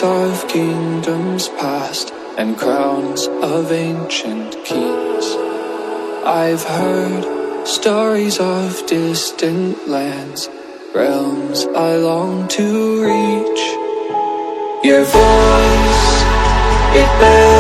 Stories of kingdoms past and crowns of ancient kings. I've heard stories of distant lands, realms I long to reach. Your voice, it bears